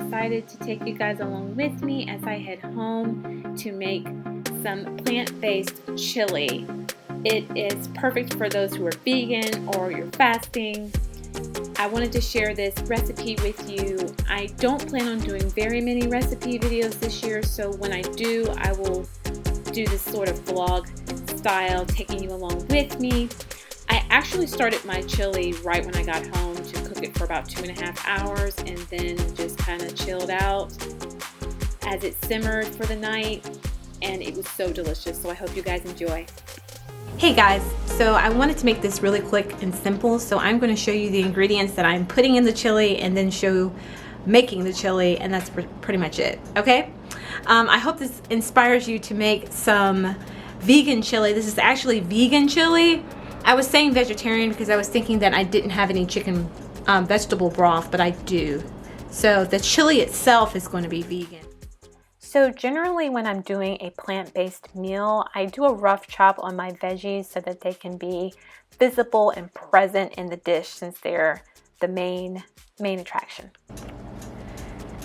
decided to take you guys along with me as I head home to make some plant-based chili. It is perfect for those who are vegan or you're fasting. I wanted to share this recipe with you. I don't plan on doing very many recipe videos this year, so when I do, I will do this sort of vlog style, taking you along with me. I actually started my chili right when I got home to cook it for about 2.5 hours and then just kind of chilled out as it simmered for the night, and it was so delicious, so I hope you guys enjoy. Hey guys, so I wanted to make this really quick and simple, so I'm going to show you the ingredients that I'm putting in the chili and then show making the chili, and that's pretty much it, okay? I hope this inspires you to make some vegan chili. This is actually vegan chili. I was saying vegetarian because I was thinking that I didn't have any chicken vegetable broth, but I do. So the chili itself is going to be vegan. So generally when I'm doing a plant-based meal, I do a rough chop on my veggies so that they can be visible and present in the dish since they're the main attraction.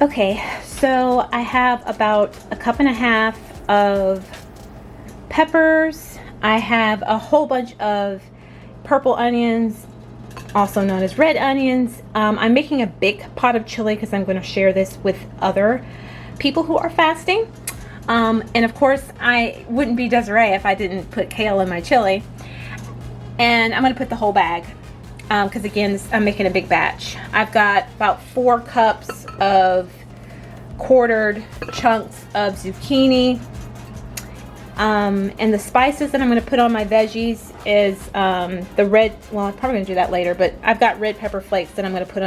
Okay, so I have about 1.5 cups of peppers. I have a whole bunch of purple onions, also known as red onions. I'm making a big pot of chili because I'm going to share this with other people who are fasting. And of course, I wouldn't be Desiree if I didn't put kale in my chili. And I'm going to put the whole bag because again, I'm making a big batch. I've got about 4 cups of quartered chunks of zucchini. And the spices that I'm going to put on my veggies is the red, well, I'm probably going to do that later, but I've got red pepper flakes that I'm going to put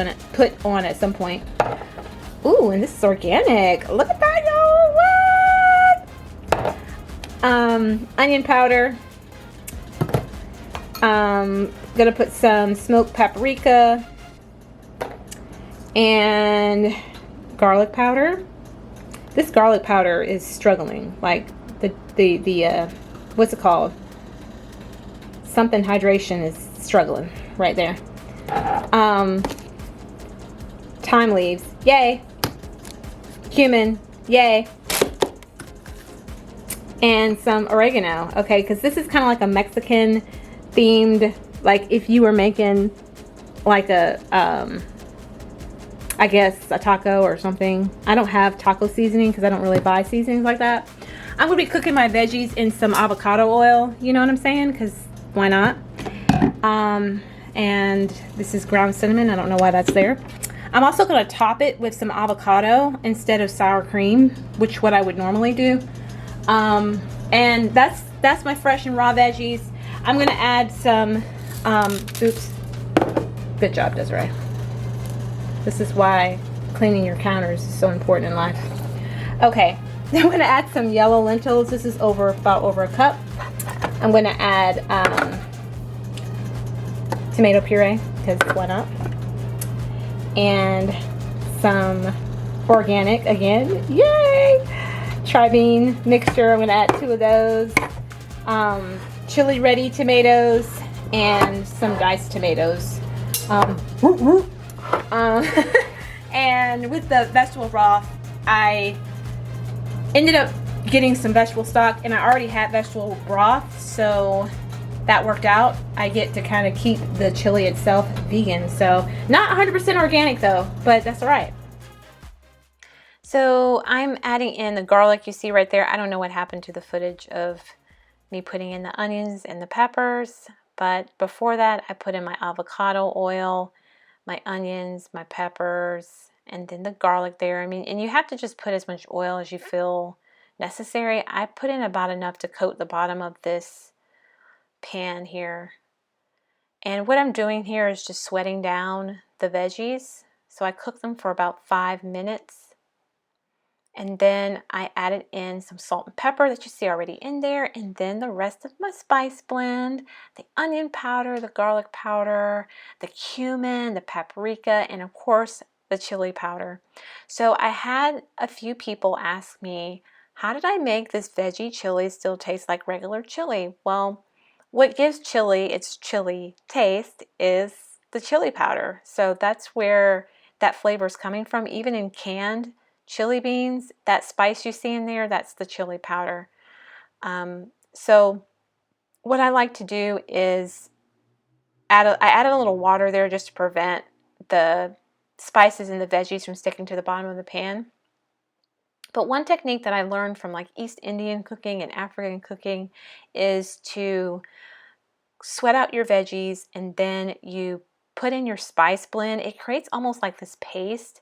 on at some point. Ooh, and this is organic. Look at that, y'all. What? Onion powder. Gonna put some smoked paprika and garlic powder. This garlic powder is struggling. Like the what's it called? Something hydration is struggling right there. Thyme leaves, yay. Cumin, yay. And some oregano, okay, because this is kind of like a Mexican themed, like if you were making like a I guess a taco or something. I don't have taco seasoning because I don't really buy seasonings like that. I'm gonna be cooking my veggies in some avocado oil, you know what I'm saying, because why not? And this is ground cinnamon. I don't know why that's there. I'm also going to top it with some avocado instead of sour cream, which what I would normally do. And that's my fresh and raw veggies. I'm going to add some, oops, good job, Desiree. This is why cleaning your counters is so important in life. Okay, I'm going to add some yellow lentils. This is about over a cup. I'm going to add tomato puree, because why not? And some organic again, yay! Tri-bean mixture. I'm going to add 2 of those. Chili ready tomatoes and some diced tomatoes. And with the vegetable broth, I ended up getting some vegetable stock, and I already had vegetable broth, so that worked out. I get to kind of keep the chili itself vegan. So not 100% organic though, but that's all right. So I'm adding in the garlic you see right there. I don't know what happened to the footage of me putting in the onions and the peppers, but before that I put in my avocado oil, my onions, my peppers, and then the garlic there. I mean, and you have to just put as much oil as you feel necessary. I put in about enough to coat the bottom of this pan here, and what I'm doing here is just sweating down the veggies. So I cook them for about 5 minutes, and then I added in some salt and pepper that you see already in there, and then the rest of my spice blend, the onion powder, the garlic powder, the cumin, the paprika, and of course the chili powder. So I had a few people ask me, how did I make this veggie chili still taste like regular chili? Well, what gives chili its chili taste is the chili powder. So that's that flavor is coming from. Even in canned chili beans, that spice you see in there, that's the chili powder. So what I like to do is I added a little water there just to prevent the spices and the veggies from sticking to the bottom of the pan. But one technique that I learned from like East Indian cooking and African cooking is to sweat out your veggies and then you put in your spice blend. It creates almost like this paste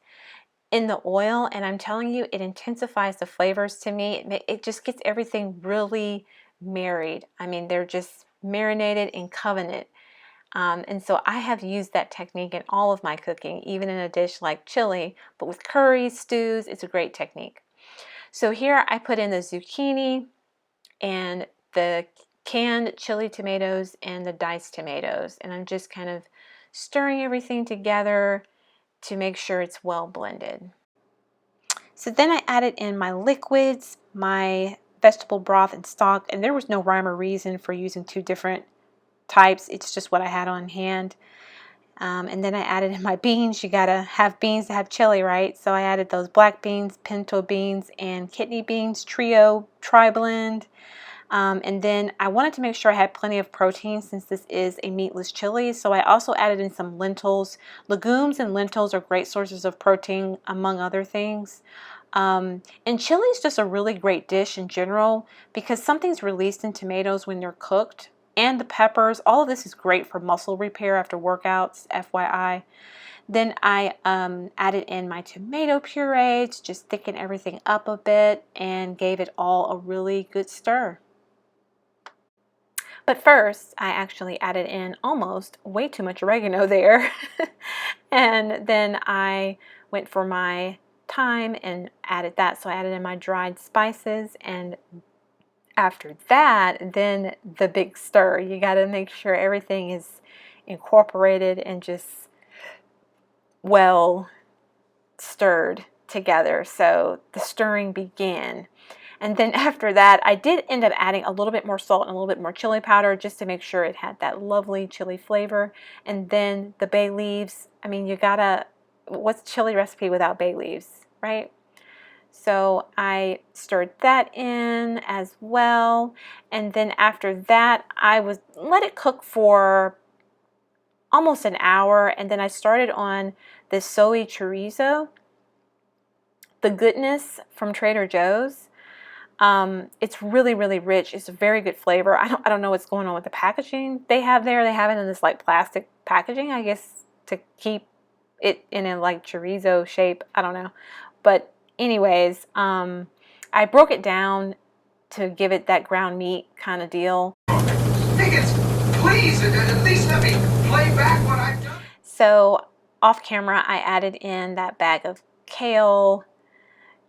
in the oil, and I'm telling you, it intensifies the flavors to me. It just gets everything really married. I mean, they're just marinated in covenant. And so I have used that technique in all of my cooking, even in a dish like chili, but with curries, stews, it's a great technique. So here I put in the zucchini and the canned chili tomatoes and the diced tomatoes, and I'm just kind of stirring everything together to make sure it's well blended. So then I added in my liquids, my vegetable broth and stock, and there was no rhyme or reason for using two different types. It's just what I had on hand. And then I added in my beans. You gotta have beans to have chili, right? So I added those black beans, pinto beans, and kidney beans, trio, tri-blend. And then I wanted to make sure I had plenty of protein since this is a meatless chili. So I also added in some lentils. Legumes and lentils are great sources of protein, among other things. And chili is just a really great dish in general because something's released in tomatoes when they're cooked. And the peppers, all of this is great for muscle repair after workouts, FYI. Then I added in my tomato puree to just thicken everything up a bit and gave it all a really good stir. But first, I actually added in almost way too much oregano there. And then I went for my thyme and added that. So I added in my dried spices, and after that, then the big stir. You got to make sure everything is incorporated and just well stirred together. So the stirring began. And then after that, I did end up adding a little bit more salt and a little bit more chili powder just to make sure it had that lovely chili flavor. And then the bay leaves. I mean, you gotta, what's a chili recipe without bay leaves, right? So I stirred that in as well. And then after that, I let it cook for almost an hour. And then I started on the soy chorizo, the goodness from Trader Joe's. It's really, really rich. It's a very good flavor. I don't know what's going on with the packaging they have there. They have it in this like plastic packaging, I guess, to keep it in a like chorizo shape. I don't know. But anyways, I broke it down to give it that ground meat kind of deal. Higgins, please, at least let me play back what I've done. So off camera, I added in that bag of kale.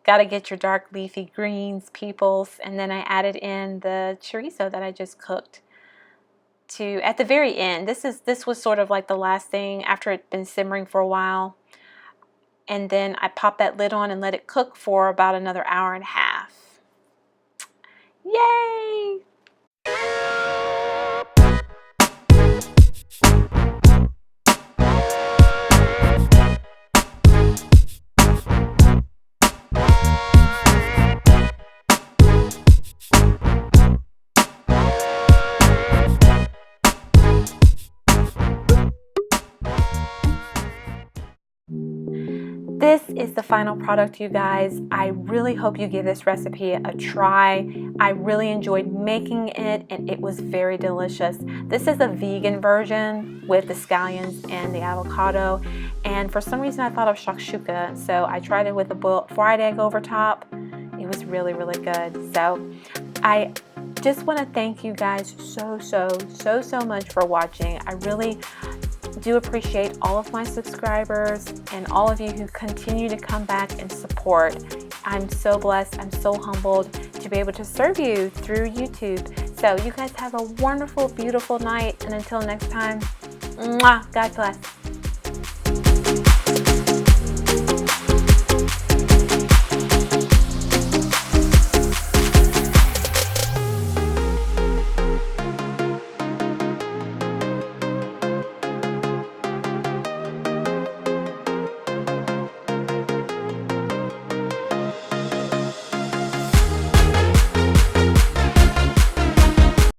Got to get your dark leafy greens, peoples. And then I added in the chorizo that I just cooked at the very end. This was sort of like the last thing after it'd been simmering for a while. And then I popped that lid on and let it cook for about another hour and a half. Yay! This is the final product, you guys. I really hope you give this recipe a try. I really enjoyed making it, and it was very delicious. This is a vegan version with the scallions and the avocado, and for some reason I thought of shakshuka, so I tried it with a boiled fried egg over top. It was really, really good. So I just want to thank you guys so much for watching. I really do appreciate all of my subscribers and all of you who continue to come back and support. I'm so blessed, I'm so humbled to be able to serve you through YouTube. So you guys have a wonderful, beautiful night, and until next time, mwah, God bless.